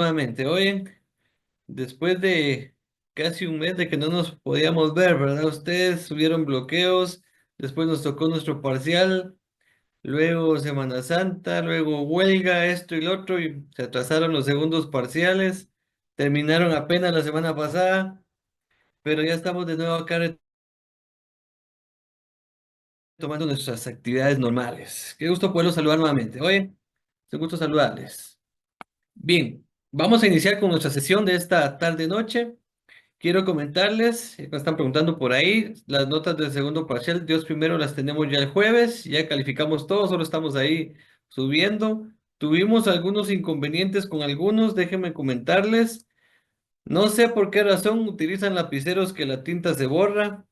nuevamente. Oye, después de casi un mes de que no nos podíamos ver, ¿verdad? Ustedes tuvieron bloqueos, después nos tocó nuestro parcial, luego Semana Santa, luego huelga, esto y lo otro, y se atrasaron los segundos parciales, terminaron apenas la semana pasada, pero ya estamos de nuevo acá retomando nuestras actividades normales. Qué gusto poderlos saludar nuevamente. Oye, es un gusto saludarles. Bien, vamos a iniciar con nuestra sesión de esta tarde-noche. Quiero comentarles, me están preguntando por ahí, las notas del segundo parcial, Dios primero las tenemos ya el jueves, ya calificamos todo, solo estamos ahí subiendo. Tuvimos algunos inconvenientes con algunos, déjenme comentarles. No sé por qué razón utilizan lapiceros que la tinta se borra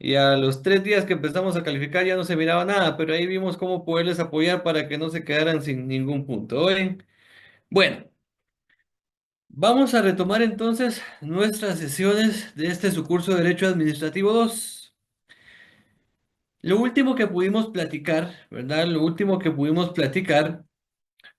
y a los 3 días que empezamos a calificar ya no se miraba nada, pero ahí vimos cómo poderles apoyar para que no se quedaran sin ningún punto. Oye, bueno. Vamos a retomar entonces nuestras sesiones de este su curso de Derecho Administrativo 2. Lo último que pudimos platicar, ¿verdad? Lo último que pudimos platicar,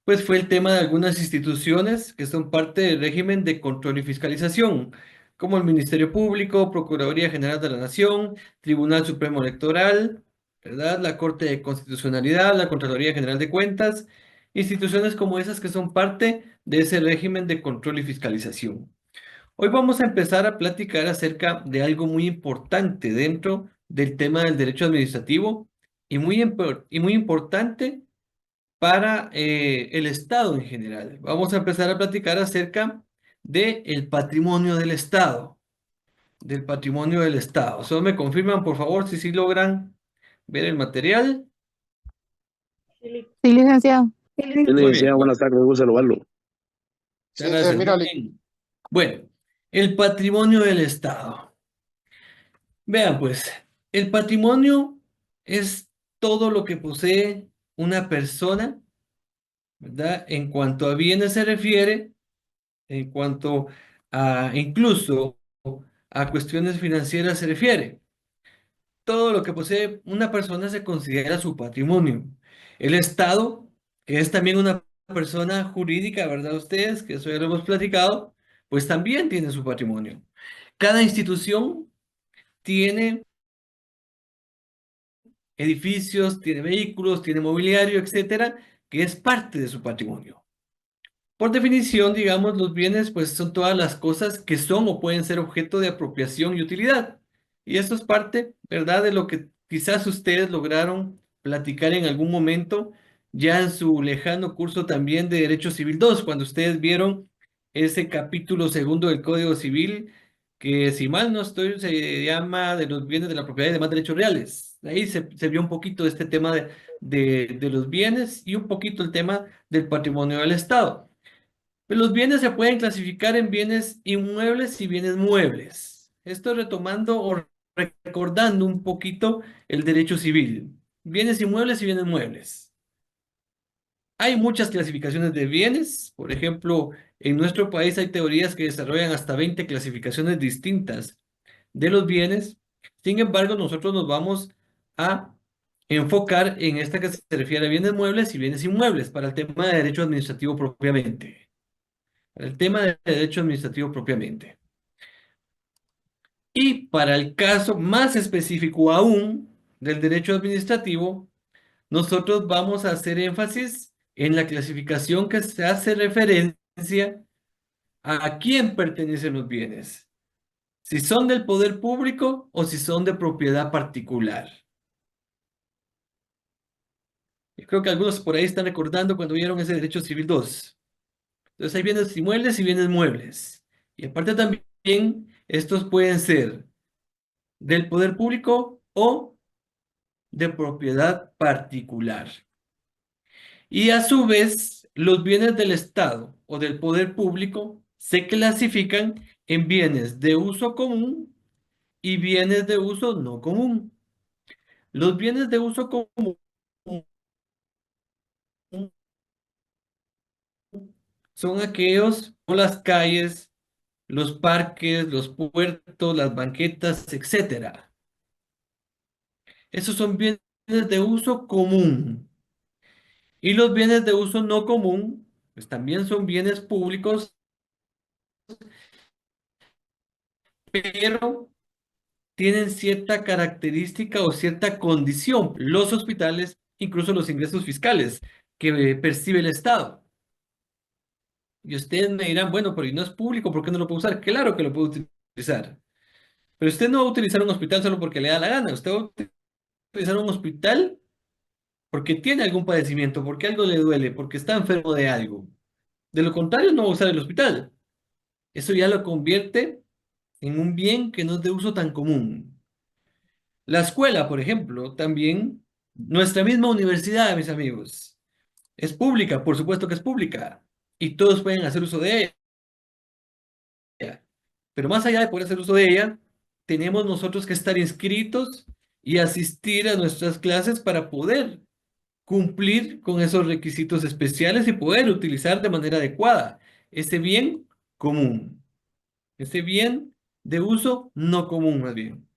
pues fue el tema de algunas instituciones que son parte del régimen de control y fiscalización, como el Ministerio Público, Procuraduría General de la Nación, Tribunal Supremo Electoral, ¿verdad? La Corte de Constitucionalidad, la Contraloría General de Cuentas, instituciones como esas que son parte de ese régimen de control y fiscalización. Hoy vamos a empezar a platicar acerca de algo muy importante dentro del tema del derecho administrativo y muy importante para el Estado en general. Vamos a empezar a platicar acerca del patrimonio del Estado, del patrimonio del Estado. Solo me confirman, por favor, si sí logran ver el material. Sí, licenciado. Sí, Muy bien, licenciado, buenas tardes, gusto saludarlo. muchas gracias. Muy bien. Bueno, el patrimonio del Estado. Vean pues, el patrimonio es todo lo que posee una persona, ¿verdad? En cuanto a bienes se refiere, en cuanto a incluso a cuestiones financieras se refiere. Todo lo que posee una persona se considera su patrimonio. El Estado, que es también una persona jurídica, ¿verdad? Ustedes, que eso ya lo hemos platicado, pues también tiene su patrimonio. Cada institución tiene edificios, tiene vehículos, tiene mobiliario, etcétera, que es parte de su patrimonio. Por definición, digamos, los bienes, pues son todas las cosas que son o pueden ser objeto de apropiación y utilidad. Y esto es parte, ¿verdad?, de lo que quizás ustedes lograron platicar en algún momento, ya en su lejano curso también de Derecho Civil 2, cuando ustedes vieron ese capítulo segundo del Código Civil, que si mal no estoy, se llama de los bienes de la propiedad y demás derechos reales. Ahí se vio un poquito este tema de los bienes y un poquito el tema del patrimonio del Estado. Los bienes se pueden clasificar en bienes inmuebles y bienes muebles. Esto retomando o recordando un poquito el derecho civil. Bienes inmuebles y bienes muebles. Hay muchas clasificaciones de bienes. Por ejemplo, en nuestro país hay teorías que desarrollan hasta 20 clasificaciones distintas de los bienes. Sin embargo, nosotros nos vamos a enfocar en esta que se refiere a bienes muebles y bienes inmuebles para el tema de derecho administrativo propiamente. El tema de derecho administrativo propiamente. Y para el caso más específico aún del derecho administrativo, nosotros vamos a hacer énfasis en la clasificación que se hace referencia a quién pertenecen los bienes, si son del poder público o si son de propiedad particular. Yo creo que algunos por ahí están recordando cuando vieron ese derecho civil 2. Entonces hay bienes inmuebles y bienes muebles. Y aparte también estos pueden ser del poder público o de propiedad particular. Y a su vez, los bienes del Estado o del poder público se clasifican en bienes de uso común y bienes de uso no común. Los bienes de uso común son aquellos como las calles, los parques, los puertos, las banquetas, etcétera. Esos son bienes de uso común. Y los bienes de uso no común, pues también son bienes públicos pero tienen cierta característica o cierta condición. Los hospitales, incluso los ingresos fiscales que percibe el Estado. Y ustedes me dirán, bueno, pero ¿y no es público? ¿Por qué no lo puede usar? Claro que lo puede utilizar. Pero usted no va a utilizar un hospital solo porque le da la gana. Usted va a utilizar un hospital porque tiene algún padecimiento, porque algo le duele, porque está enfermo de algo. De lo contrario, no va a usar el hospital. Eso ya lo convierte en un bien que no es de uso tan común. La escuela, por ejemplo, también, nuestra misma universidad, mis amigos, es pública, por supuesto que es pública, y todos pueden hacer uso de ella. Pero más allá de poder hacer uso de ella, tenemos nosotros que estar inscritos y asistir a nuestras clases para poder cumplir con esos requisitos especiales y poder utilizar de manera adecuada ese bien común, ese bien de uso no común más bien.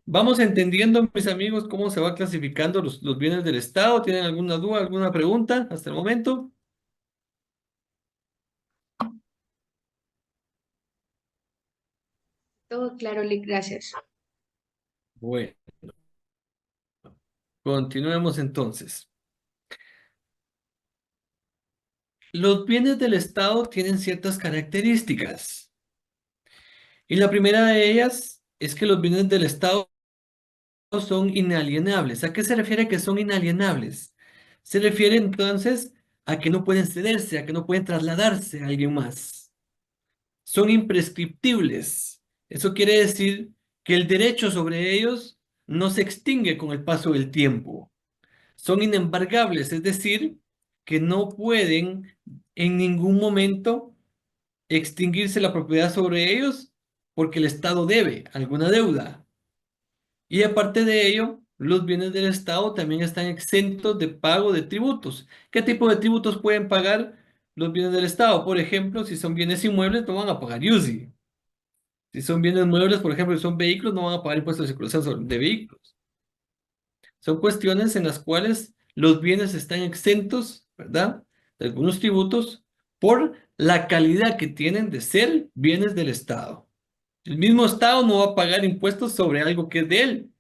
Vamos entendiendo, mis amigos, cómo se va clasificando los bienes del Estado. ¿Tienen alguna duda, alguna pregunta hasta el momento? Todo claro, Lick, gracias. Bueno, continuemos entonces. Los bienes del Estado tienen ciertas características. Y la primera de ellas es que los bienes del Estado son inalienables. ¿A qué se refiere que son inalienables? Se refiere entonces a que no pueden cederse, a que no pueden trasladarse a alguien más. Son imprescriptibles. Eso quiere decir que el derecho sobre ellos no se extingue con el paso del tiempo. Son inembargables, es decir, que no pueden en ningún momento extinguirse la propiedad sobre ellos porque el Estado debe alguna deuda. Y aparte de ello, los bienes del Estado también están exentos de pago de tributos. ¿Qué tipo de tributos pueden pagar los bienes del Estado? Por ejemplo, si son bienes inmuebles, no van a pagar IUSI. Si son bienes muebles, por ejemplo, si son vehículos, no van a pagar impuestos de circulación de vehículos. Son cuestiones en las cuales los bienes están exentos, ¿verdad? De algunos tributos por la calidad que tienen de ser bienes del Estado. El mismo Estado no va a pagar impuestos sobre algo que es de él.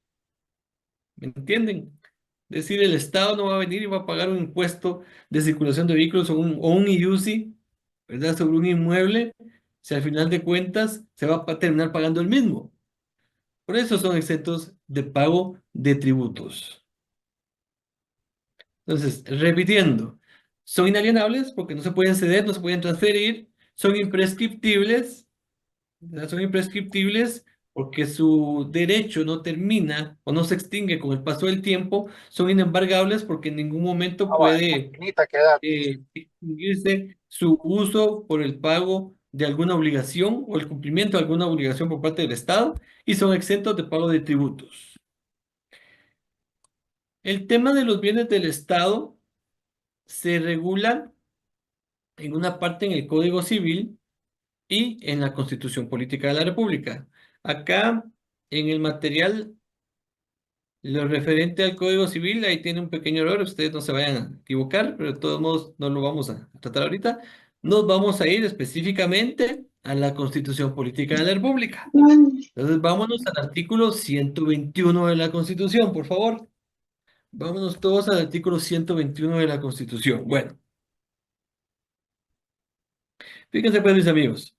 ¿Me entienden? Es decir, el Estado no va a venir y va a pagar un impuesto de circulación de vehículos o un IUCI, ¿verdad? Sobre un inmueble, si al final de cuentas se va a terminar pagando el mismo. Por eso son exentos de pago de tributos. Entonces, repitiendo, son inalienables porque no se pueden ceder, no se pueden transferir, son imprescriptibles, ¿verdad? Son imprescriptibles porque su derecho no termina o no se extingue con el paso del tiempo, son inembargables porque en ningún momento Ah, va, en puede maquinita queda. extinguirse su uso por el pago de alguna obligación o el cumplimiento de alguna obligación por parte del Estado y son exentos de pago de tributos. El tema de los bienes del Estado se regula en una parte en el Código Civil y en la Constitución Política de la República. Acá, en el material, lo referente al Código Civil, ahí tiene un pequeño error, ustedes no se vayan a equivocar, pero de todos modos no lo vamos a tratar ahorita. Nos vamos a ir específicamente a la Constitución Política de la República. Entonces, vámonos al artículo 121 de la Constitución, por favor. Vámonos todos al artículo 121 de la Constitución. Bueno, fíjense pues, mis amigos.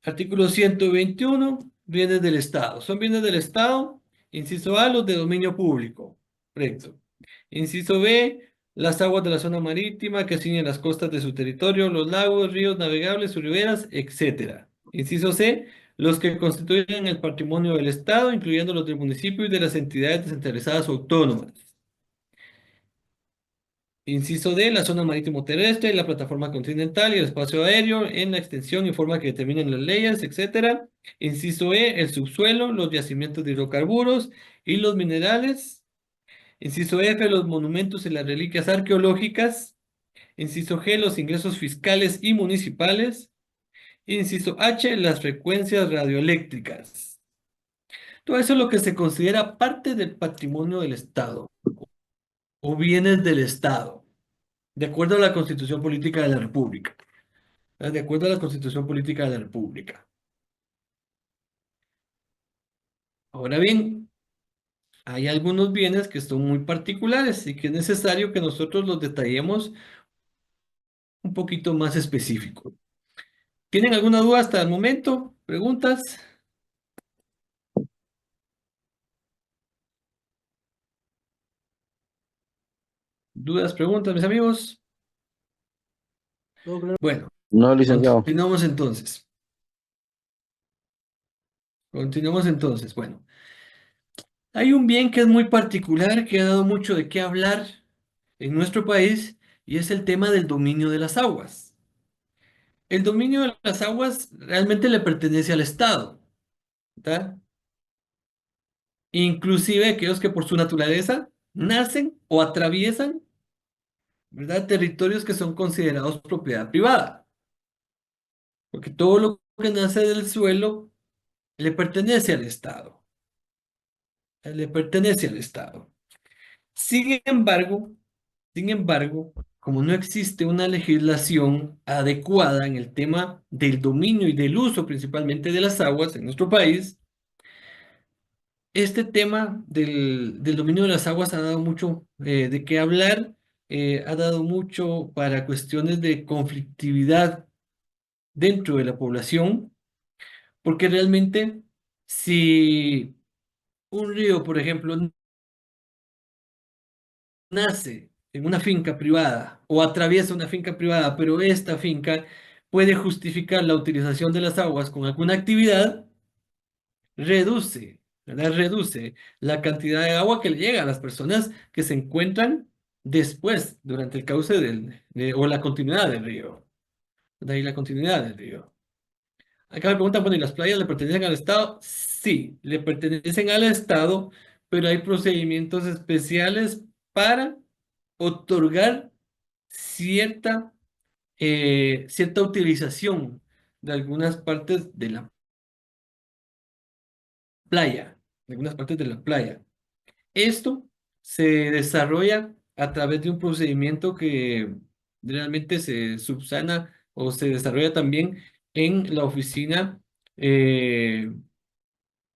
Artículo 121, bienes del Estado. Son bienes del Estado. Inciso A, los de dominio público. Correcto. Inciso B, las aguas de la zona marítima que ciñen las costas de su territorio, los lagos, ríos navegables, sus riberas, etc. Inciso C, los que constituyen el patrimonio del Estado, incluyendo los del municipio y de las entidades descentralizadas o autónomas. Inciso D, la zona marítimo terrestre, la plataforma continental y el espacio aéreo en la extensión y forma que determinen las leyes, etcétera. Inciso E, el subsuelo, los yacimientos de hidrocarburos y los minerales. Inciso F, los monumentos y las reliquias arqueológicas. Inciso G, los ingresos fiscales y municipales. Inciso H, las frecuencias radioeléctricas. Todo eso es lo que se considera parte del patrimonio del Estado o bienes del Estado, de acuerdo a la Constitución Política de la República. de acuerdo a la Constitución Política de la República. Ahora bien, hay algunos bienes que son muy particulares y que es necesario que nosotros los detallemos un poquito más específico. ¿Tienen alguna duda hasta el momento? ¿Preguntas? ¿Dudas, preguntas, mis amigos? Todo claro. Bueno, No, licenciado. continuamos entonces. Continuamos entonces. Bueno, hay un bien que es muy particular, que ha dado mucho de qué hablar en nuestro país, y es el tema del dominio de las aguas. El dominio de las aguas realmente le pertenece al Estado, ¿verdad? Inclusive aquellos que por su naturaleza nacen o atraviesan, ¿verdad? Territorios que son considerados propiedad privada, porque todo lo que nace del suelo le pertenece al Estado, le pertenece al Estado. Sin embargo, Sin embargo, como no existe una legislación adecuada en el tema del dominio y del uso principalmente de las aguas en nuestro país, este tema del dominio de las aguas ha dado mucho de qué hablar, ha dado mucho para cuestiones de conflictividad dentro de la población, porque realmente si un río, por ejemplo, nace en una finca privada o atraviesa una finca privada, pero esta finca puede justificar la utilización de las aguas con alguna actividad, reduce, ¿verdad? Reduce la cantidad de agua que le llega a las personas que se encuentran después, durante el cauce o la continuidad del río. De ahí la continuidad del río. Acá me preguntan, bueno, ¿y las playas le pertenecen al Estado? Sí, le pertenecen al Estado, pero hay procedimientos especiales para otorgar cierta, cierta utilización de algunas partes de la playa, de algunas partes de la playa. Esto se desarrolla a través de un procedimiento que realmente se subsana o se desarrolla también en la oficina, se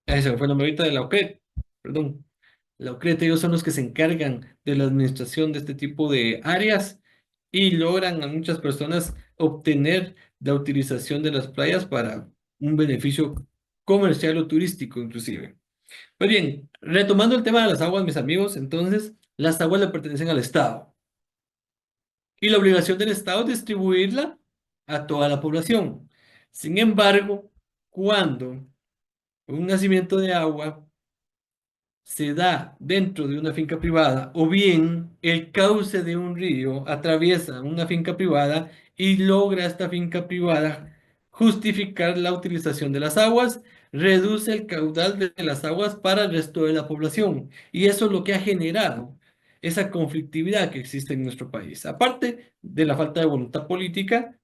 me fue el nombre ahorita de la OCRET, perdón. La OCRET, ellos son los que se encargan de la administración de este tipo de áreas y logran a muchas personas obtener la utilización de las playas para un beneficio comercial o turístico inclusive. Pues bien, retomando el tema de las aguas, mis amigos, entonces las aguas le pertenecen al Estado y la obligación del Estado es distribuirla a toda la población. Sin embargo, cuando un nacimiento de agua se da dentro de una finca privada o bien el cauce de un río atraviesa una finca privada y logra esta finca privada justificar la utilización de las aguas, reduce el caudal de las aguas para el resto de la población. Y eso es lo que ha generado esa conflictividad que existe en nuestro país, aparte de la falta de voluntad política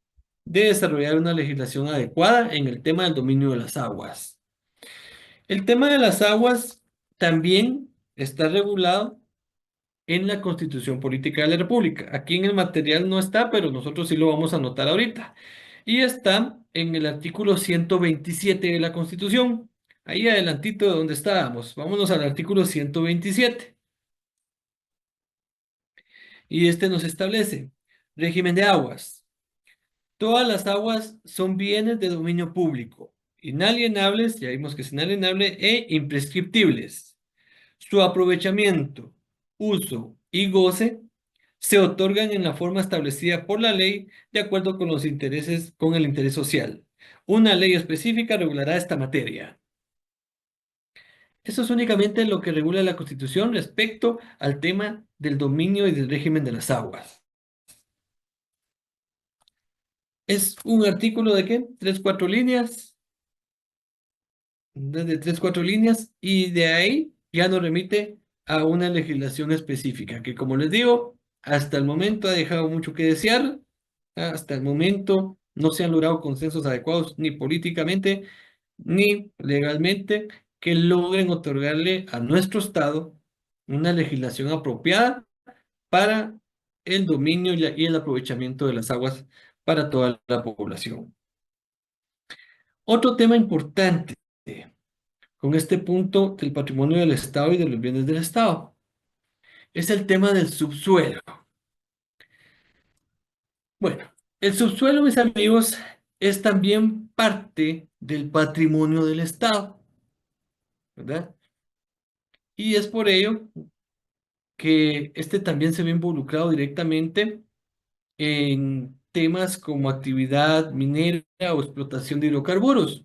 de desarrollar una legislación adecuada en el tema del dominio de las aguas. El tema de las aguas también está regulado en la Constitución Política de la República. Aquí en el material no está, pero nosotros sí lo vamos a anotar ahorita. Y está en el artículo 127 de la Constitución. Ahí adelantito de donde estábamos. Vámonos al artículo 127. Y este nos establece régimen de aguas. Todas las aguas son bienes de dominio público, inalienables, ya vimos que es inalienable, e imprescriptibles. Su aprovechamiento, uso y goce se otorgan en la forma establecida por la ley de acuerdo con los intereses, con el interés social. Una ley específica regulará esta materia. Eso es únicamente lo que regula la Constitución respecto al tema del dominio y del régimen de las aguas. Es un artículo de ¿qué? Tres, cuatro líneas, de tres, cuatro líneas, y de ahí ya nos remite a una legislación específica, que como les digo, hasta el momento ha dejado mucho que desear, hasta el momento no se han logrado consensos adecuados ni políticamente ni legalmente que logren otorgarle a nuestro Estado una legislación apropiada para el dominio y el aprovechamiento de las aguas para toda la población. Otro tema importante con este punto del patrimonio del Estado y de los bienes del Estado es el tema del subsuelo. Bueno, el subsuelo, mis amigos, es también parte del patrimonio del Estado, ¿verdad? Y es por ello que este también se ve involucrado directamente en temas como actividad minera o explotación de hidrocarburos.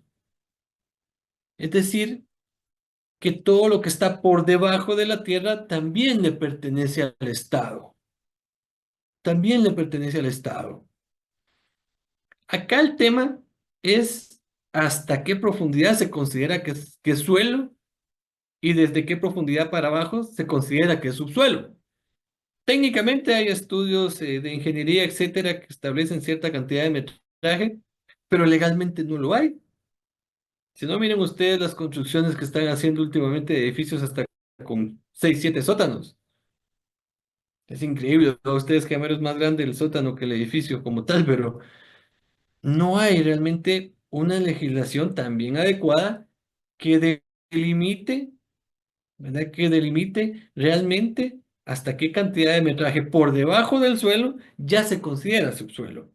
Es decir, que todo lo que está por debajo de la tierra también le pertenece al Estado. También le pertenece al Estado. Acá el tema es hasta qué profundidad se considera que es suelo y desde qué profundidad para abajo se considera que es subsuelo. Técnicamente hay estudios de ingeniería, etcétera, que establecen cierta cantidad de metraje, pero legalmente no lo hay. Si no, miren ustedes las construcciones que están haciendo últimamente de edificios hasta con 6, 7 sótanos. Es increíble. A ustedes que es más grande el sótano que el edificio como tal, pero no hay realmente una legislación tan bien adecuada que delimite, ¿verdad? Que delimite realmente hasta qué cantidad de metraje por debajo del suelo ya se considera subsuelo.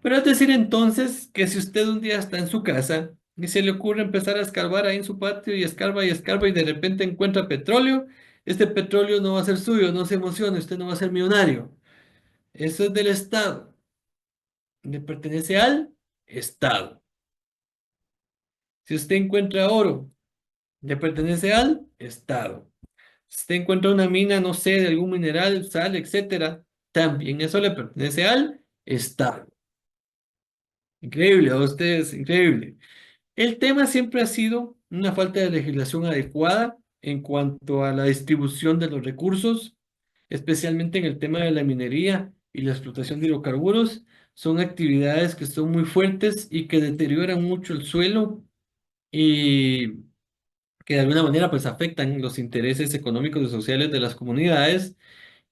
Pero es decir entonces que si usted un día está en su casa y se le ocurre empezar a escarbar ahí en su patio y escarba y de repente encuentra petróleo, este petróleo no va a ser suyo, no se emocione, usted no va a ser millonario. Eso es del Estado, le pertenece al Estado. Si usted encuentra oro, le pertenece al Estado. Si usted encuentra una mina, no sé, de algún mineral, sal, etcétera, también eso le pertenece al Estado. Increíble, a ustedes, increíble. El tema siempre ha sido una falta de legislación adecuada en cuanto a la distribución de los recursos, especialmente en el tema de la minería y la explotación de hidrocarburos. Son actividades que son muy fuertes y que deterioran mucho el suelo y que de alguna manera pues afectan los intereses económicos y sociales de las comunidades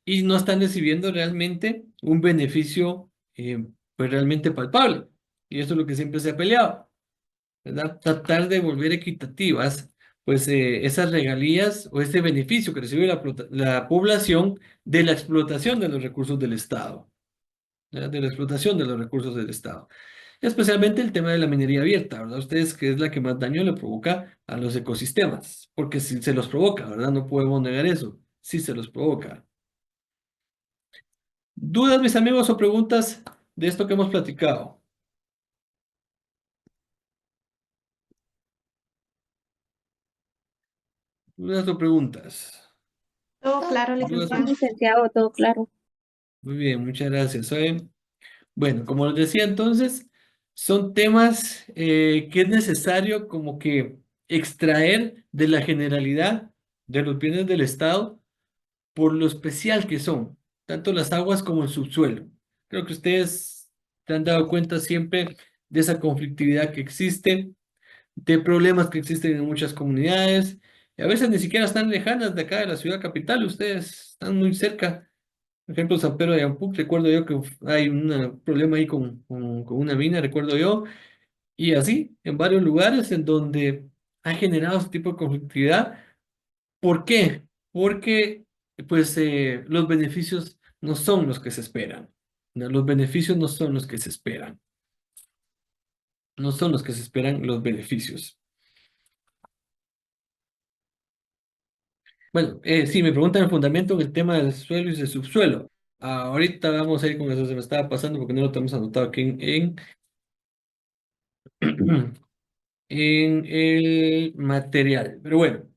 y no están recibiendo realmente un beneficio pues realmente palpable. Y eso es lo que siempre se ha peleado, ¿verdad? Tratar de volver equitativas, pues esas regalías o ese beneficio que recibe la población de la explotación de los recursos del Estado, ¿verdad? De la explotación de los recursos del Estado. Especialmente el tema de la minería abierta, ¿verdad? Ustedes que es la que más daño le provoca a los ecosistemas, porque si se los provoca, ¿verdad? No podemos negar eso, sí se los provoca. ¿Dudas, mis amigos, o preguntas de esto que hemos platicado? ¿Dudas o preguntas? Todo claro, ¿Dudas licenciado. Licenciado, todo claro. Muy bien, muchas gracias. Bueno, como les decía entonces, son temas que es necesario como que extraer de la generalidad de los bienes del Estado por lo especial que son, tanto las aguas como el subsuelo. Creo que ustedes se han dado cuenta siempre de esa conflictividad que existe, de problemas que existen en muchas comunidades, y a veces ni siquiera están lejanas de acá de la ciudad capital, ustedes están muy cerca. Por ejemplo, San Pedro de Ampuc, recuerdo yo que hay un problema ahí con una mina, recuerdo yo, y así, en varios lugares en donde ha generado este tipo de conflictividad. ¿Por qué? Porque pues los beneficios no son los que se esperan. ¿No? Los beneficios no son los que se esperan. No son los que se esperan los beneficios. Bueno, sí, me preguntan el fundamento en el tema del suelo y del subsuelo. Ahorita vamos a ir con eso, se me estaba pasando porque no lo tenemos anotado aquí en el material. Pero bueno,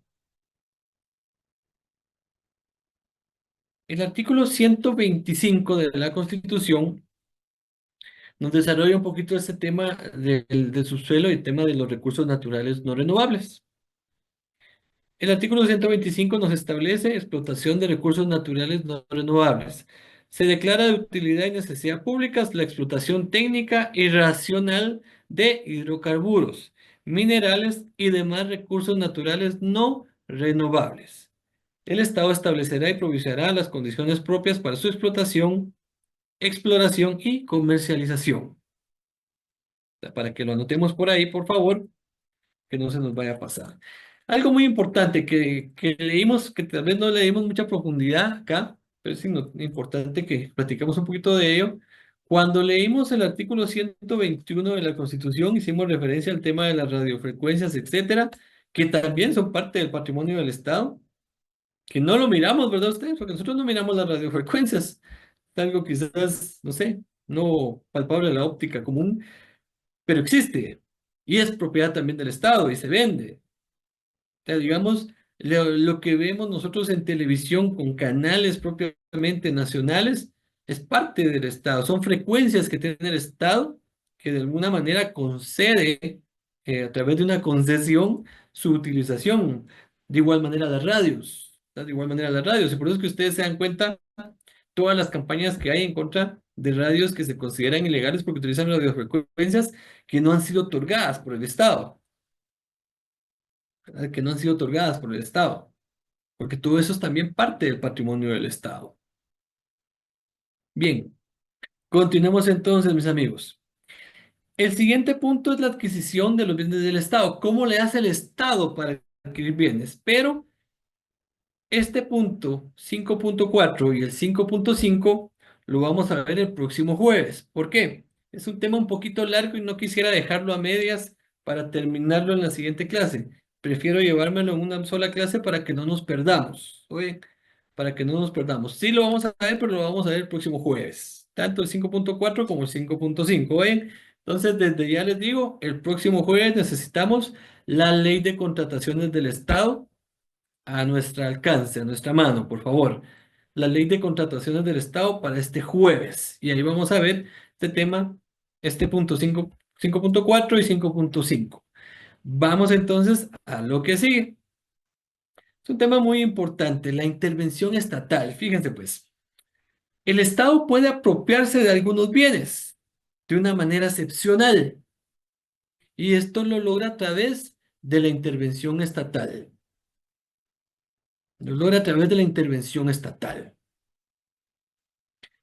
el artículo 125 de la Constitución nos desarrolla un poquito este tema del subsuelo y el tema de los recursos naturales no renovables. El artículo 125 nos establece explotación de recursos naturales no renovables. Se declara de utilidad y necesidad públicas la explotación técnica y racional de hidrocarburos, minerales y demás recursos naturales no renovables. El Estado establecerá y provisionará las condiciones propias para su explotación exploración y comercialización. Para que lo anotemos por ahí, por favor, que no se nos vaya a pasar. Algo muy importante que leímos, que tal vez no le dimos mucha profundidad acá, pero es importante que platicamos un poquito de ello. Cuando leímos el artículo 121 de la Constitución, hicimos referencia al tema de las radiofrecuencias, etcétera, que también son parte del patrimonio del Estado, que no lo miramos, ¿verdad ustedes? Porque nosotros no miramos las radiofrecuencias, es algo quizás, no sé, no palpable a la óptica común, pero existe y es propiedad también del Estado y se vende. O sea, digamos, lo que vemos nosotros en televisión con canales propiamente nacionales es parte del Estado. Son frecuencias que tiene el Estado que de alguna manera concede a través de una concesión su utilización. De igual manera las radios. ¿Verdad? De igual manera las radios. Y por eso es que ustedes se dan cuenta todas las campañas que hay en contra de radios que se consideran ilegales porque utilizan radiofrecuencias que no han sido otorgadas por el Estado, ¿verdad? Que no han sido otorgadas por el Estado, porque todo eso es también parte del patrimonio del Estado. Bien, continuemos entonces, mis amigos. El siguiente punto es la adquisición de los bienes del Estado. ¿Cómo le hace el Estado para adquirir bienes? Pero este punto 5.4 y el 5.5 lo vamos a ver el próximo jueves. ¿Por qué? Es un tema un poquito largo y no quisiera dejarlo a medias para terminarlo en la siguiente clase. Prefiero llevármelo en una sola clase para que no nos perdamos. Oye, para que no nos perdamos. Sí lo vamos a ver, pero lo vamos a ver el próximo jueves. Tanto el 5.4 como el 5.5. Oye, entonces desde ya les digo, el próximo jueves necesitamos la ley de contrataciones del Estado a nuestro alcance, a nuestra mano, por favor. La ley de contrataciones del Estado para este jueves. Y ahí vamos a ver este tema, este punto 5, 5.4 y 5.5. Vamos entonces a lo que sigue. Es un tema muy importante, la intervención estatal. Fíjense pues, el Estado puede apropiarse de algunos bienes de una manera excepcional y esto lo logra a través de la intervención estatal. Lo logra a través de la intervención estatal.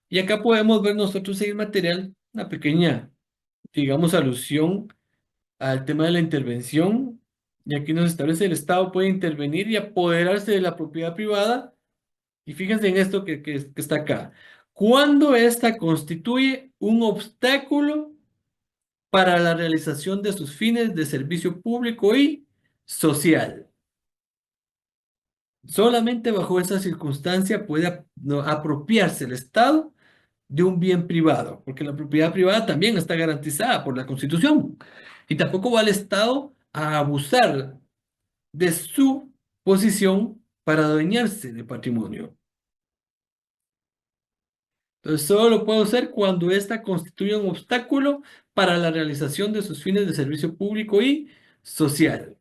Y acá podemos ver nosotros en el material una pequeña, digamos, alusión al tema de la intervención. Y aquí nos establece el Estado puede intervenir y apoderarse de la propiedad privada. Y fíjense en esto que está acá. Cuando ésta constituye un obstáculo para la realización de sus fines de servicio público y social. Solamente bajo esa circunstancia puede no, apropiarse el Estado de un bien privado, porque la propiedad privada también está garantizada por la Constitución. Y tampoco va el Estado a abusar de su posición para adueñarse de patrimonio. Entonces, solo lo puede hacer cuando ésta constituye un obstáculo para la realización de sus fines de servicio público y social.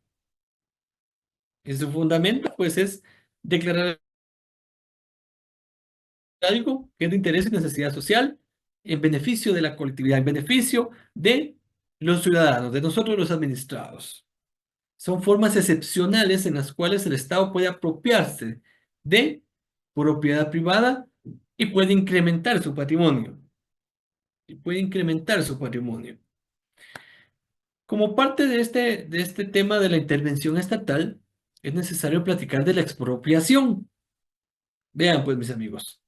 Y su fundamento, pues, es declarar algo que es de interés y necesidad social en beneficio de la colectividad, en beneficio de los ciudadanos, de nosotros los administrados. Son formas excepcionales en las cuales el Estado puede apropiarse de propiedad privada y puede incrementar su patrimonio. Y puede incrementar su patrimonio. Como parte de este tema de la intervención estatal, es necesario platicar de la expropiación. Vean, pues, mis amigos.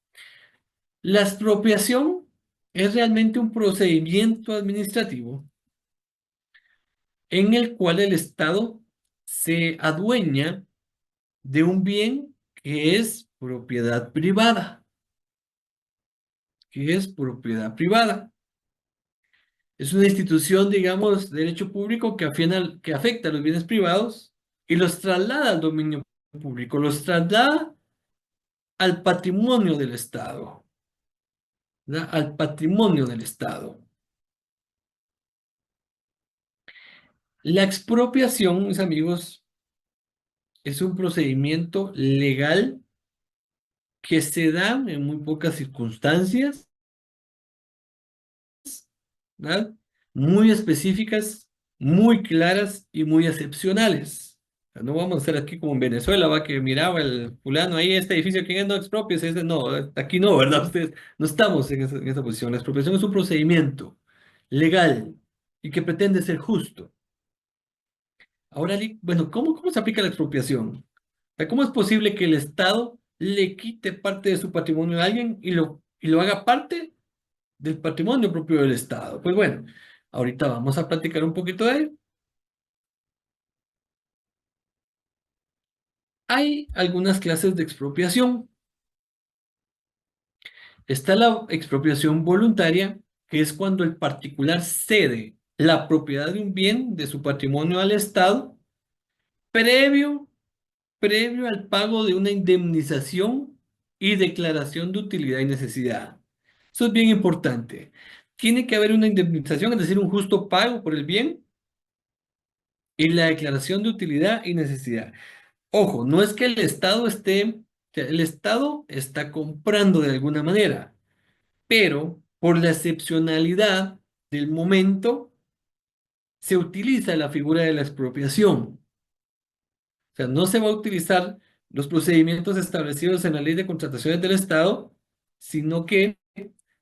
La expropiación es realmente un procedimiento administrativo en el cual el Estado se adueña de un bien que es propiedad privada, que es propiedad privada. Es una institución, digamos, de derecho público que afecta a los bienes privados y los traslada al dominio público, los traslada al patrimonio del Estado, ¿verdad? Al patrimonio del Estado. La expropiación, mis amigos, es un procedimiento legal que se da en muy pocas circunstancias, ¿verdad? Muy específicas, muy claras y muy excepcionales. No vamos a hacer aquí como en Venezuela, va que miraba el fulano ahí, este edificio, ¿quién es? No expropies, ese no, aquí no, ¿verdad? Ustedes no estamos en esa posición. La expropiación es un procedimiento legal y que pretende ser justo. Ahora, bueno, ¿cómo se aplica la expropiación? O sea, ¿cómo es posible que el Estado le quite parte de su patrimonio a alguien y lo haga parte del patrimonio propio del Estado? Pues bueno, ahorita vamos a platicar un poquito de ello. Hay algunas clases de expropiación. Está la expropiación voluntaria, que es cuando el particular cede la propiedad de un bien de su patrimonio al Estado previo, previo al pago de una indemnización y declaración de utilidad y necesidad. Eso es bien importante. Tiene que haber una indemnización, es decir, un justo pago por el bien y la declaración de utilidad y necesidad. Ojo, no es que el Estado esté, o sea, el Estado está comprando de alguna manera, pero por la excepcionalidad del momento se utiliza la figura de la expropiación. O sea, no se va a utilizar los procedimientos establecidos en la Ley de Contrataciones del Estado, sino que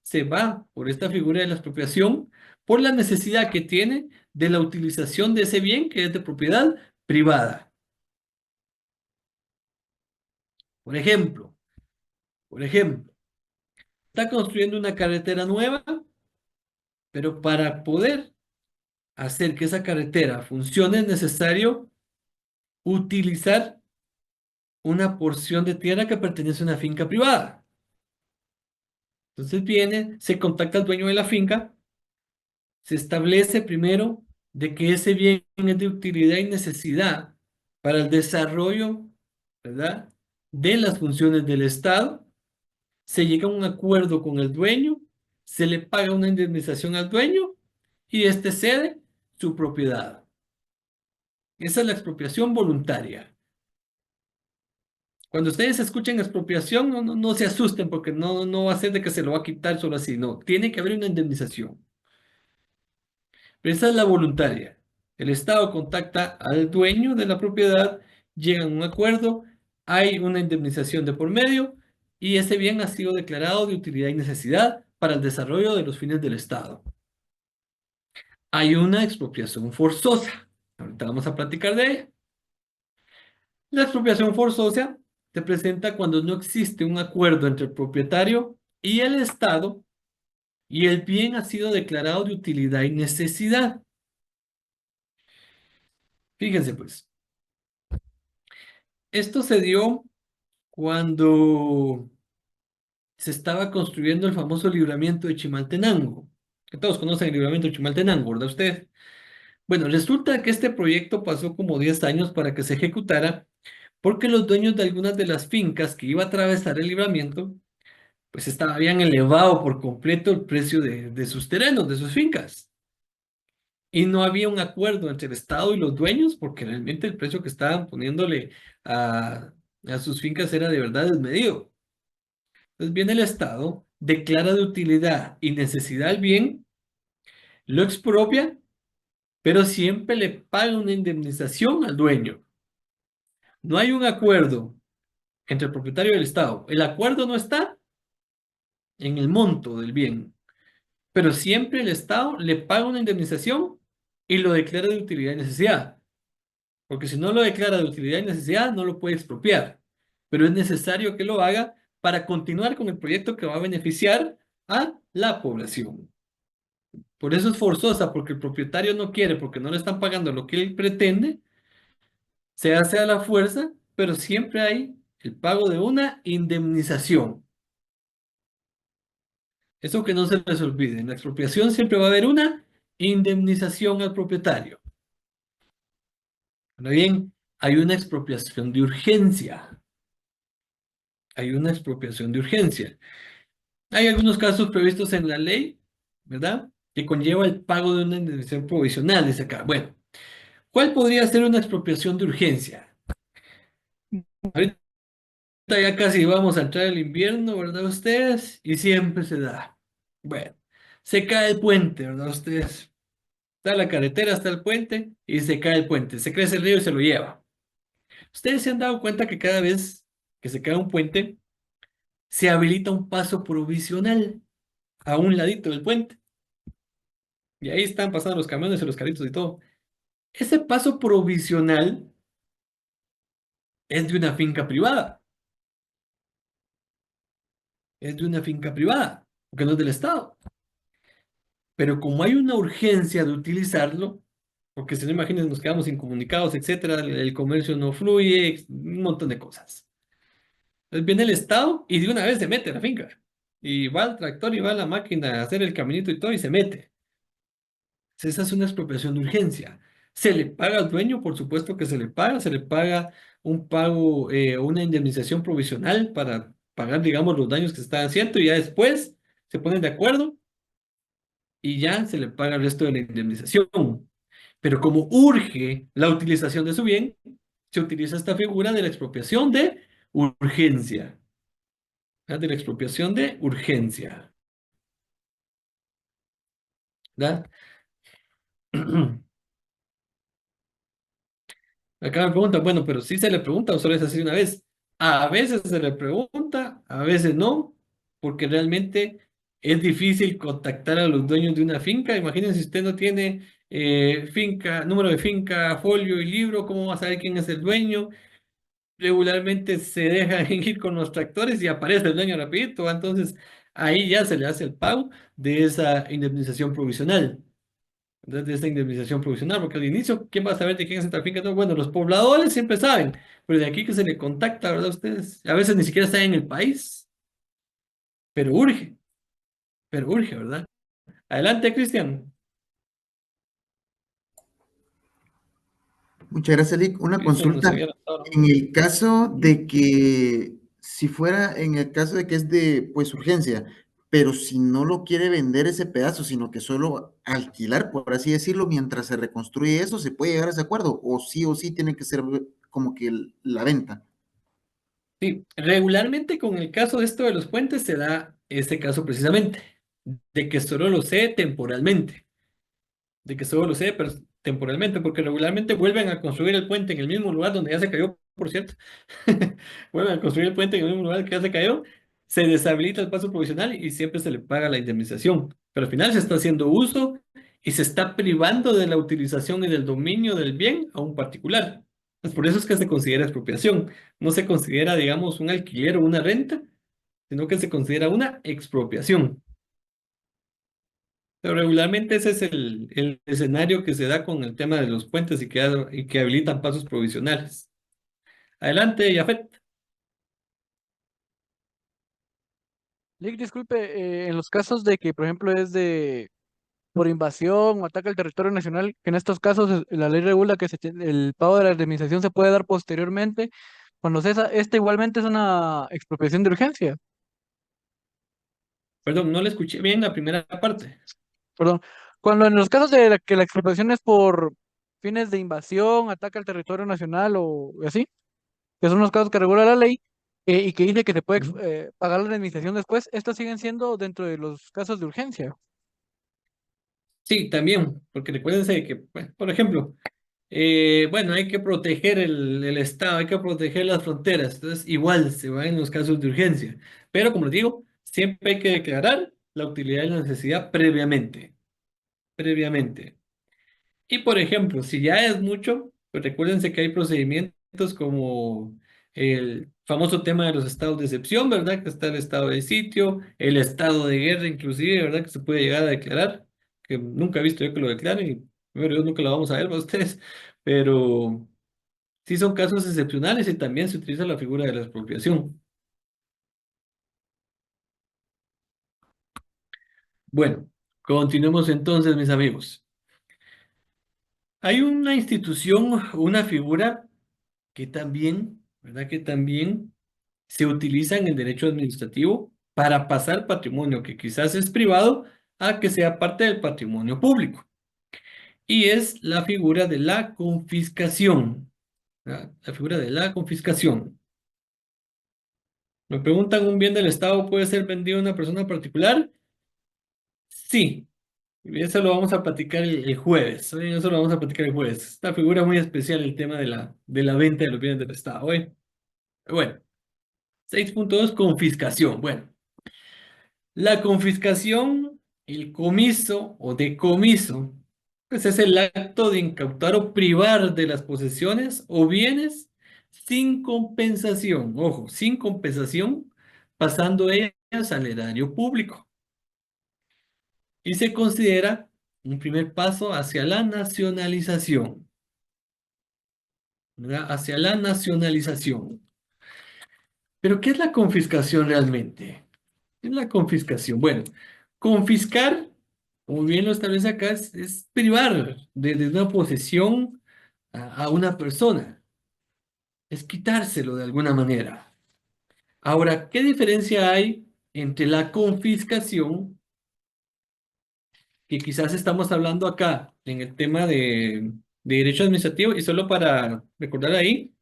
se va por esta figura de la expropiación por la necesidad que tiene de la utilización de ese bien que es de propiedad privada. Por ejemplo, por ejemplo, está construyendo una carretera nueva, pero para poder hacer que esa carretera funcione es necesario utilizar una porción de tierra que pertenece a una finca privada. Entonces viene, se contacta al dueño de la finca, se establece primero de que ese bien es de utilidad y necesidad para el desarrollo, ¿verdad?, de las funciones del Estado. Se llega a un acuerdo con el dueño, se le paga una indemnización al dueño y éste cede su propiedad. Esa es la expropiación voluntaria. Cuando ustedes escuchen expropiación, no se asusten porque no va a ser de que se lo va a quitar solo así, no, tiene que haber una indemnización. Pero esa es la voluntaria. El Estado contacta al dueño de la propiedad, llegan a un acuerdo, hay una indemnización de por medio y ese bien ha sido declarado de utilidad y necesidad para el desarrollo de los fines del Estado. Hay una expropiación forzosa. Ahorita vamos a platicar de ella. La expropiación forzosa se presenta cuando no existe un acuerdo entre el propietario y el Estado y el bien ha sido declarado de utilidad y necesidad. Fíjense pues, esto se dio cuando se estaba construyendo el famoso libramiento de Chimaltenango, que todos conocen el libramiento de Chimaltenango, ¿verdad usted? Bueno, resulta que este proyecto pasó como 10 años para que se ejecutara porque los dueños de algunas de las fincas que iba a atravesar el libramiento pues habían elevado por completo el precio de sus terrenos, de sus fincas. Y no había un acuerdo entre el Estado y los dueños, porque realmente el precio que estaban poniéndole a sus fincas era de verdad desmedido. Entonces viene el Estado, declara de utilidad y necesidad el bien, lo expropia, pero siempre le paga una indemnización al dueño. No hay un acuerdo entre el propietario y el Estado. El acuerdo no está en el monto del bien, pero siempre el Estado le paga una indemnización y lo declara de utilidad y necesidad, porque si no lo declara de utilidad y necesidad, no lo puede expropiar, pero es necesario que lo haga para continuar con el proyecto que va a beneficiar a la población. Por eso es forzosa, porque el propietario no quiere, porque no le están pagando lo que él pretende, se hace a la fuerza, pero siempre hay el pago de una indemnización. Eso que no se les olvide, en la expropiación siempre va a haber una indemnización al propietario. Ahora bien, hay una expropiación de urgencia. Hay una expropiación de urgencia. Hay algunos casos previstos en la ley, ¿verdad?, que conlleva el pago de una indemnización provisional, dice acá. Bueno, ¿cuál podría ser una expropiación de urgencia? Ahorita ya casi vamos a entrar el invierno, ¿verdad ustedes? Y siempre se da. Bueno, se cae el puente, ¿verdad ustedes? Está la carretera, está el puente y se cae el puente. Se crece el río y se lo lleva. Ustedes se han dado cuenta que cada vez que se cae un puente, se habilita un paso provisional a un ladito del puente. Y ahí están pasando los camiones y los carritos y todo. Ese paso provisional es de una finca privada. Es de una finca privada, porque no es del Estado. Pero como hay una urgencia de utilizarlo, porque si no, imagínense, nos quedamos incomunicados, etcétera, el comercio no fluye, un montón de cosas. Entonces viene el Estado y de una vez se mete a la finca. Y va el tractor y va la máquina a hacer el caminito y todo y se mete. Esa es una expropiación de urgencia. ¿Se le paga al dueño? Por supuesto que se le paga un pago, una indemnización provisional para pagar, digamos, los daños que se están haciendo y ya después se ponen de acuerdo y ya se le paga el resto de la indemnización. Pero como urge la utilización de su bien, se utiliza esta figura de la expropiación de urgencia. ¿Verdad? De la expropiación de urgencia. ¿Verdad? Acá me preguntan, bueno, pero sí se le pregunta o solo es así una vez. A veces se le pregunta, a veces no, porque realmente es difícil contactar a los dueños de una finca. Imagínense si usted no tiene finca, número de finca, folio y libro, ¿cómo va a saber quién es el dueño? Regularmente se dejan ir con los tractores y aparece el dueño rapidito, ¿va? Entonces ahí ya se le hace el pago de esa indemnización provisional de esta indemnización provisional, porque al inicio, ¿quién va a saber de quién es esta finca? No, bueno, los pobladores siempre saben, pero de aquí que se le contacta, ¿verdad? Ustedes a veces ni siquiera están en el país, pero pero urge, ¿verdad? Adelante, Cristian. Muchas gracias, Lick. Una Cristian nos consulta. había lanzado, En ¿no? el caso Ujú. de que, si fuera, en el caso de que es de, pues, urgencia, pero si no lo quiere vender ese pedazo, sino que solo alquilar, por así decirlo, mientras se reconstruye eso, ¿se puede llegar a ese acuerdo? O sí tiene que ser como que la venta. Sí, regularmente con el caso de esto de los puentes se da este caso precisamente, de que solo lo sé temporalmente. De que solo lo sé, pero temporalmente, porque regularmente vuelven a construir el puente en el mismo lugar donde ya se cayó, por cierto. Vuelven a construir el puente en el mismo lugar que ya se cayó, se deshabilita el paso provisional y siempre se le paga la indemnización. Pero al final se está haciendo uso y se está privando de la utilización y del dominio del bien a un particular. Pues por eso es que se considera expropiación. No se considera, digamos, un alquiler o una renta, sino que se considera una expropiación. Pero regularmente ese es el escenario que se da con el tema de los puentes y que habilitan pasos provisionales. Adelante, Yafet. Lick, disculpe, en los casos de que, por ejemplo, es de por invasión o ataque al territorio nacional, que en estos casos la ley regula que el pago de la indemnización se puede dar posteriormente, cuando cesa, esta igualmente es una expropiación de urgencia. Perdón, no le escuché bien la primera parte. Perdón. Cuando en los casos de que la expropiación es por fines de invasión, ataque al territorio nacional o así, que son los casos que regula la ley, y que dice que se puede Ujú. pagar la indemnización después, estos siguen siendo dentro de los casos de urgencia. Sí, también, porque recuérdense que, bueno, por ejemplo, bueno, hay que proteger el Estado, hay que proteger las fronteras, entonces igual se va en los casos de urgencia. Pero como les digo, siempre hay que declarar la utilidad y la necesidad previamente, previamente. Y por ejemplo, si ya es mucho, pues recuérdense que hay procedimientos como el famoso tema de los estados de excepción, ¿verdad? Que está el estado de sitio, el estado de guerra inclusive, ¿verdad? Que se puede llegar a declarar, que nunca he visto yo que lo declaren, y bueno, yo nunca lo vamos a ver para ustedes, pero sí son casos excepcionales y también se utiliza la figura de la expropiación. Bueno, continuemos entonces, mis amigos. Hay una institución, una figura que también, ¿verdad? Que también se utiliza en el derecho administrativo para pasar patrimonio que quizás es privado a que sea parte del patrimonio público. Y es la figura de la confiscación. ¿Verdad? La figura de la confiscación. Me preguntan, ¿un bien del Estado puede ser vendido a una persona particular? Sí, Y eso lo vamos a platicar el jueves. ¿Oye? Eso lo vamos a platicar el jueves. Esta figura muy especial, el tema de la venta de los bienes del Estado. ¿Oye? Bueno, 6.2, confiscación. Bueno, la confiscación, el comiso o decomiso, pues es el acto de incautar o privar de las posesiones o bienes sin compensación. Ojo, sin compensación, pasando ellas al erario público. Y se considera un primer paso hacia la nacionalización, ¿verdad? Hacia la nacionalización. Pero, ¿qué es la confiscación realmente? ¿Qué es la confiscación? Bueno, confiscar, como bien lo establece acá, es privar de una posesión a una persona, es quitárselo de alguna manera. Ahora, ¿qué diferencia hay entre la confiscación, que quizás estamos hablando acá en el tema de derecho administrativo, y solo para recordar ahí,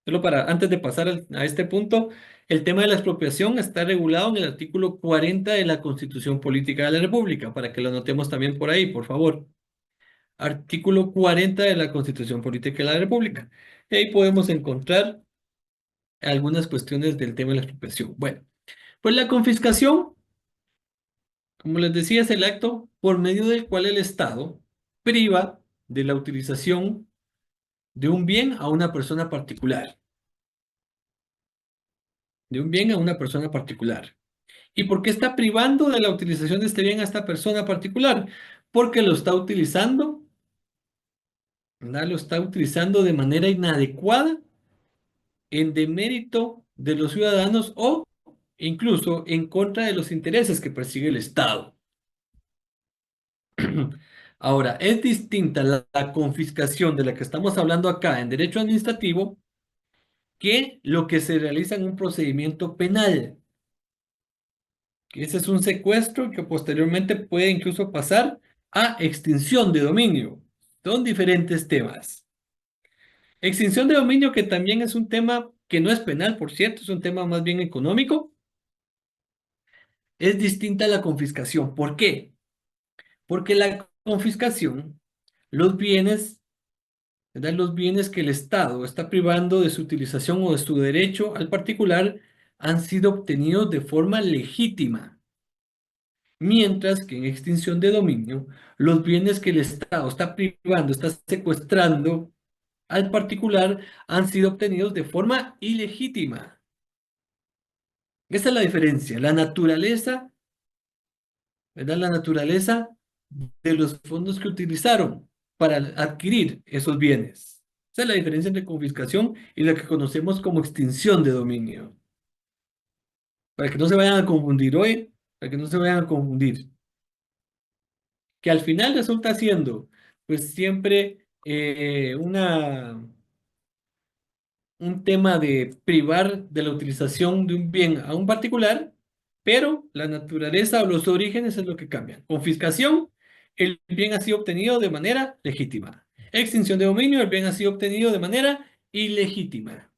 solo para antes de pasar a este punto, el tema de la expropiación está regulado en el artículo 40 de la Constitución Política de la República, para que lo anotemos también por ahí, por favor. Artículo 40 de la Constitución Política de la República. Y ahí podemos encontrar algunas cuestiones del tema de la expropiación. Bueno, pues la confiscación, como les decía, es el acto por medio del cual el Estado priva de la utilización de un bien a una persona particular. De un bien a una persona particular. ¿Y por qué está privando de la utilización de este bien a esta persona particular? Porque lo está utilizando, ¿verdad? Lo está utilizando de manera inadecuada, en demérito de los ciudadanos o incluso en contra de los intereses que persigue el Estado. Ahora, es distinta la confiscación de la que estamos hablando acá en derecho administrativo que lo que se realiza en un procedimiento penal. Que ese es un secuestro que posteriormente puede incluso pasar a extinción de dominio. Son diferentes temas. Extinción de dominio, que también es un tema que no es penal, por cierto, es un tema más bien económico, es distinta a la confiscación. ¿Por qué? Porque la confiscación, los bienes, ¿verdad? Los bienes que el Estado está privando de su utilización o de su derecho al particular han sido obtenidos de forma legítima. Mientras que en extinción de dominio, los bienes que el Estado está privando, está secuestrando al particular, han sido obtenidos de forma ilegítima. Esa es la diferencia. La naturaleza, ¿verdad? La naturaleza de los fondos que utilizaron para adquirir esos bienes. Esa es la diferencia entre confiscación y la que conocemos como extinción de dominio. Para que no se vayan a confundir hoy, para que no se vayan a confundir. Que al final resulta siendo, pues siempre un tema de privar de la utilización de un bien a un particular, pero la naturaleza o los orígenes es lo que cambian. Confiscación, el bien ha sido obtenido de manera legítima. Extinción de dominio, el bien ha sido obtenido de manera ilegítima.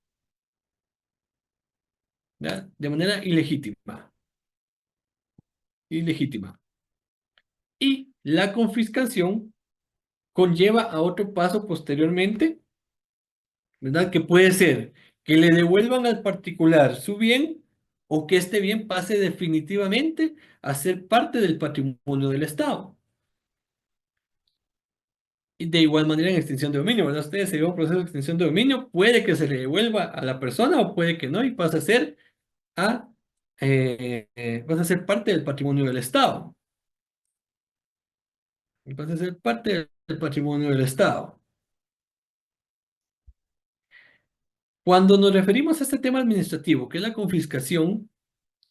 ¿Ya? De manera ilegítima. Ilegítima. Y la confiscación conlleva a otro paso posteriormente, ¿verdad? Que puede ser que le devuelvan al particular su bien o que este bien pase definitivamente a ser parte del patrimonio del Estado. Y de igual manera en extinción de dominio, ¿verdad? Ustedes se lleva un proceso de extinción de dominio, puede que se le devuelva a la persona o puede que no y pase a ser pasa a ser parte del patrimonio del Estado. Y pasa a ser parte del patrimonio del Estado. Cuando nos referimos a este tema administrativo, que es la confiscación,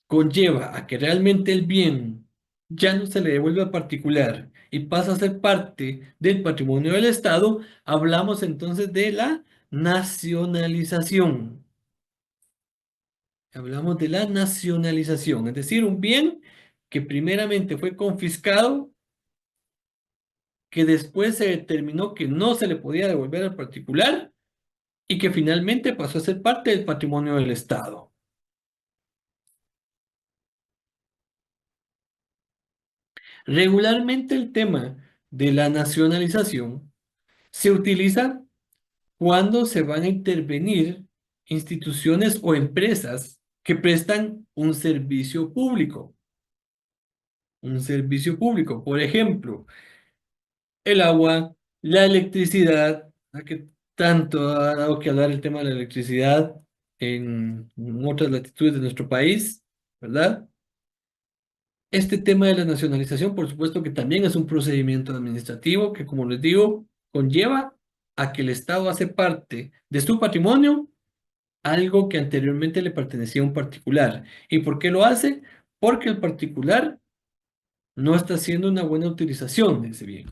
conlleva a que realmente el bien ya no se le devuelve al particular y pasa a ser parte del patrimonio del Estado, hablamos entonces de la nacionalización. Hablamos de la nacionalización, es decir, un bien que primeramente fue confiscado, que después se determinó que no se le podía devolver al particular y que finalmente pasó a ser parte del patrimonio del Estado. Regularmente el tema de la nacionalización se utiliza cuando se van a intervenir instituciones o empresas que prestan un servicio público. Un servicio público, por ejemplo, el agua, la electricidad, a que tanto ha dado que hablar el tema de la electricidad en otras latitudes de nuestro país, ¿verdad? Este tema de la nacionalización, por supuesto que también es un procedimiento administrativo que, como les digo, conlleva a que el Estado hace parte de su patrimonio algo que anteriormente le pertenecía a un particular. ¿Y por qué lo hace? Porque el particular no está haciendo una buena utilización de ese bien.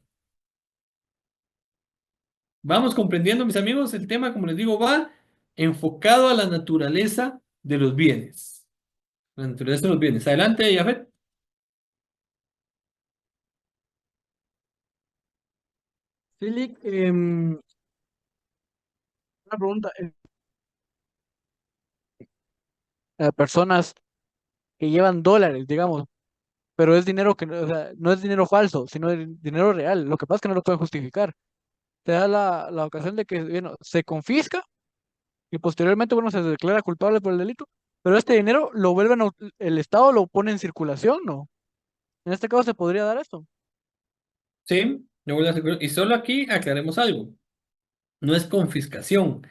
Vamos comprendiendo, mis amigos, el tema, como les digo, va enfocado a la naturaleza de los bienes. La naturaleza de los bienes. Adelante, Jafet. Sí, Lick, una pregunta. Personas que llevan dólares, digamos, pero es dinero que no, o sea, no es dinero falso, sino es dinero real. Lo que pasa es que no lo pueden justificar. Te da la ocasión de que, bueno, se confisca y posteriormente, bueno, se declara culpable por el delito, pero este dinero lo vuelven, el Estado lo pone en circulación, ¿no? En este caso se podría dar esto. Sí, yo voy a asegurar. Y solo aquí aclaremos algo. No es confiscación,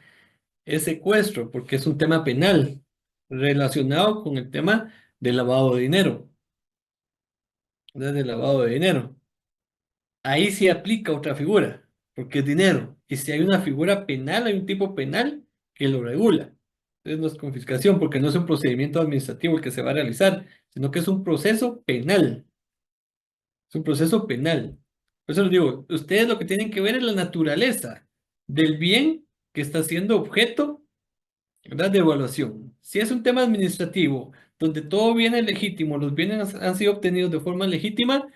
es secuestro, porque es un tema penal relacionado con el tema del lavado de dinero. ¿Verdad? Del lavado de dinero. Ahí sí aplica otra figura, porque es dinero. Y si hay una figura penal, hay un tipo penal que lo regula. Entonces no es confiscación, porque no es un procedimiento administrativo el que se va a realizar, sino que es un proceso penal. Es un proceso penal. Por eso les digo, ustedes lo que tienen que ver es la naturaleza del bien que está siendo objeto, ¿verdad?, de evaluación. Si es un tema administrativo, donde todo viene legítimo, los bienes han sido obtenidos de forma legítima,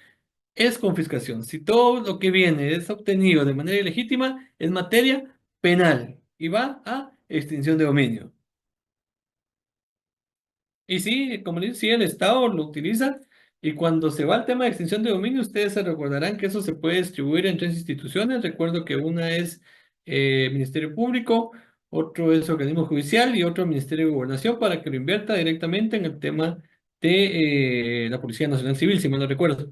es confiscación. Si todo lo que viene es obtenido de manera ilegítima, es materia penal y va a extinción de dominio. Y sí, como les sí, el Estado lo utiliza y cuando se va al tema de extinción de dominio, ustedes se recordarán que eso se puede distribuir en tres instituciones. Recuerdo que una es Ministerio Público, otro es Organismo Judicial y otro Ministerio de Gobernación para que lo invierta directamente en el tema de la Policía Nacional Civil, si mal no recuerdo.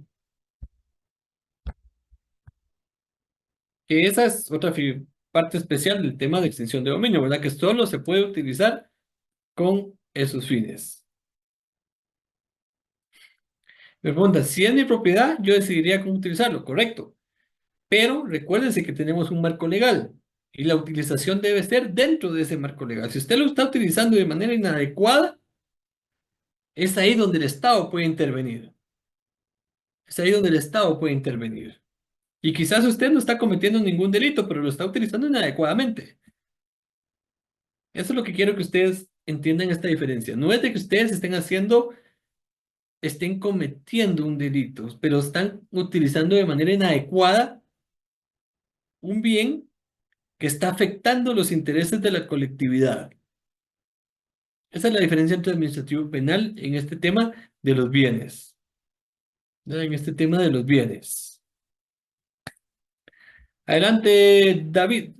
Que esa es otra parte especial del tema de extinción de dominio, ¿verdad? Que solo se puede utilizar con esos fines. Me pregunta, si es mi propiedad, yo decidiría cómo utilizarlo, correcto. Pero recuérdense que tenemos un marco legal y la utilización debe ser dentro de ese marco legal. Si usted lo está utilizando de manera inadecuada, es ahí donde el Estado puede intervenir. Es ahí donde el Estado puede intervenir. Y quizás usted no está cometiendo ningún delito, pero lo está utilizando inadecuadamente. Eso es lo que quiero que ustedes entiendan esta diferencia. No es de que ustedes estén cometiendo un delito, pero están utilizando de manera inadecuada un bien que está afectando los intereses de la colectividad. Esa es la diferencia entre administrativo y penal en este tema de los bienes. ¿No? En este tema de los bienes. Adelante, David.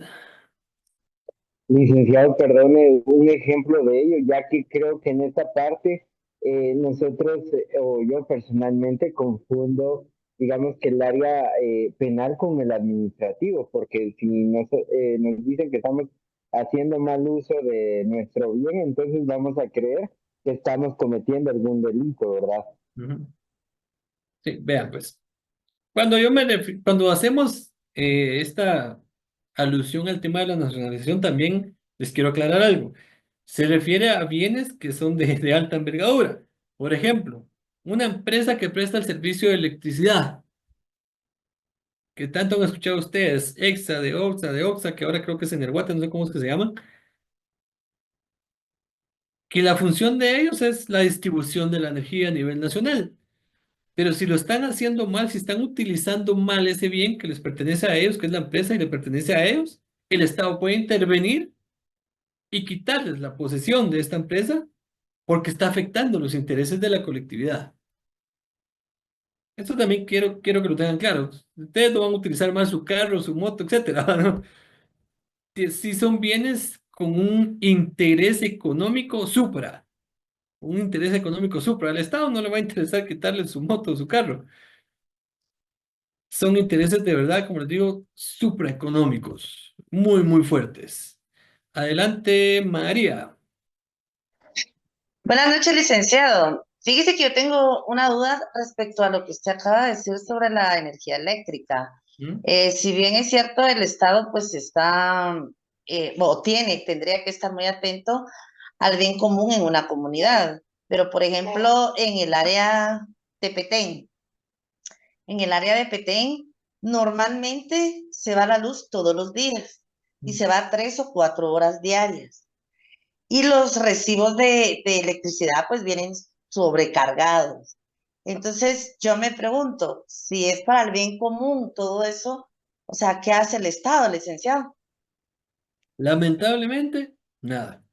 Licenciado, perdone un ejemplo de ello, ya que creo que en esta parte nosotros, o yo personalmente, confundo, digamos que el área penal con el administrativo, porque si nos dicen que estamos haciendo mal uso de nuestro bien, entonces vamos a creer que estamos cometiendo algún delito, ¿verdad? Ujú. Sí, vean pues. Cuando hacemos esta alusión al tema de la nacionalización, también les quiero aclarar algo. Se refiere a bienes que son de alta envergadura. Por ejemplo, una empresa que presta el servicio de electricidad, que tanto han escuchado ustedes, EXA, de OXA, que ahora creo que es Energuate, no sé cómo es que se llama, que la función de ellos es la distribución de la energía a nivel nacional. Pero si lo están haciendo mal, si están utilizando mal ese bien que les pertenece a ellos, que es la empresa y le pertenece a ellos, el Estado puede intervenir y quitarles la posesión de esta empresa porque está afectando los intereses de la colectividad. Esto también quiero que lo tengan claro. Ustedes no van a utilizar más su carro, su moto, etcétera, ¿no? Si son bienes con un interés económico supra, un interés económico supra. Al Estado no le va a interesar quitarle su moto o su carro. Son intereses de verdad, como les digo, supraeconómicos, muy, muy fuertes. Adelante, María. Buenas noches, licenciado. Fíjese que yo tengo una duda respecto a lo que usted acaba de decir sobre la energía eléctrica. ¿Mm? Si bien es cierto, el Estado pues está, tendría que estar muy atento al bien común en una comunidad. Pero, por ejemplo, en el área de Petén, normalmente se va la luz todos los días y se va 3 o 4 horas diarias. Y los recibos de electricidad pues vienen sobrecargados. Entonces yo me pregunto, si es para el bien común todo eso, o sea, ¿qué hace el Estado, licenciado? Lamentablemente, nada.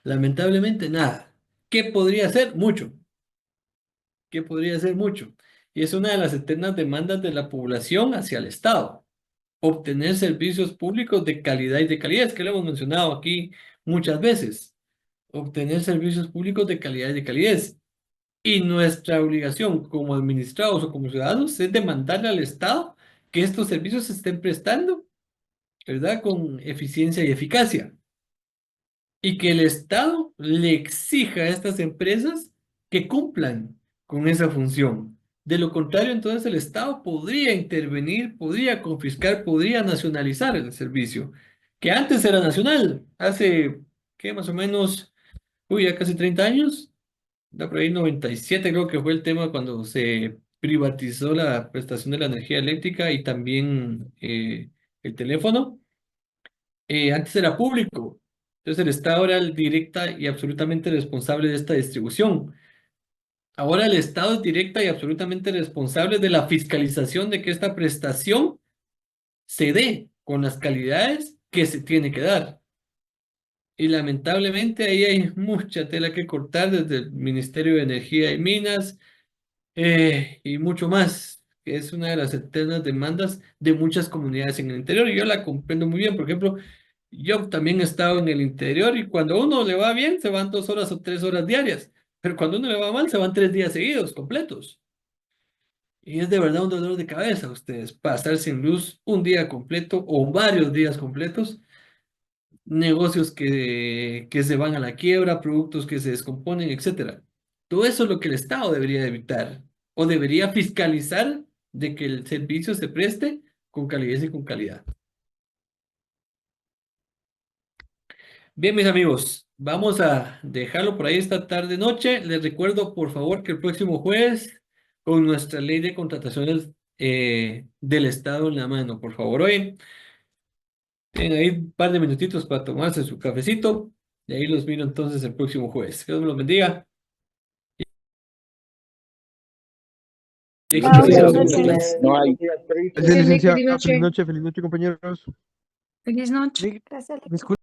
Lamentablemente, nada. ¿Qué podría hacer? Mucho. ¿Qué podría hacer? Mucho. Y es una de las eternas demandas de la población hacia el Estado. Obtener servicios públicos de calidad y de calidad, que lo hemos mencionado aquí muchas veces. Obtener servicios públicos de calidad y de calidez. Y nuestra obligación como administrados o como ciudadanos es demandarle al Estado que estos servicios se estén prestando, ¿verdad? Con eficiencia y eficacia. Y que el Estado le exija a estas empresas que cumplan con esa función. De lo contrario, entonces el Estado podría intervenir, podría confiscar, podría nacionalizar el servicio, que antes era nacional, hace, ¿qué? Más o menos, ya casi 30 años, da por ahí 97 creo que fue el tema cuando se privatizó la prestación de la energía eléctrica y también el teléfono. Antes era público, entonces el Estado era el directa y absolutamente responsable de esta distribución. Ahora el Estado es directa y absolutamente responsable de la fiscalización de que esta prestación se dé con las calidades que se tiene que dar. Y lamentablemente ahí hay mucha tela que cortar desde el Ministerio de Energía y Minas y mucho más, que es una de las eternas demandas de muchas comunidades en el interior. Y yo la comprendo muy bien. Por ejemplo, yo también he estado en el interior y cuando a uno le va bien, se van 2 horas o 3 horas diarias. Pero cuando a uno le va mal, se van 3 días seguidos, completos. Y es de verdad un dolor de cabeza ustedes pasar sin luz un día completo o varios días completos, negocios que se van a la quiebra, productos que se descomponen, etcétera. Todo eso es lo que el Estado debería evitar o debería fiscalizar de que el servicio se preste con calidez y con calidad. Bien, mis amigos, vamos a dejarlo por ahí esta tarde noche. Les recuerdo, por favor, que el próximo jueves, con nuestra ley de contrataciones del Estado en la mano, por favor, hoy tienen ahí un par de minutitos para tomarse su cafecito y ahí los miro entonces el próximo jueves. Que Dios me los bendiga. Y éxitos en la segunda clase. No hay. Gracias, licenciado. Feliz noche, compañeros. Feliz noche. Disculpe.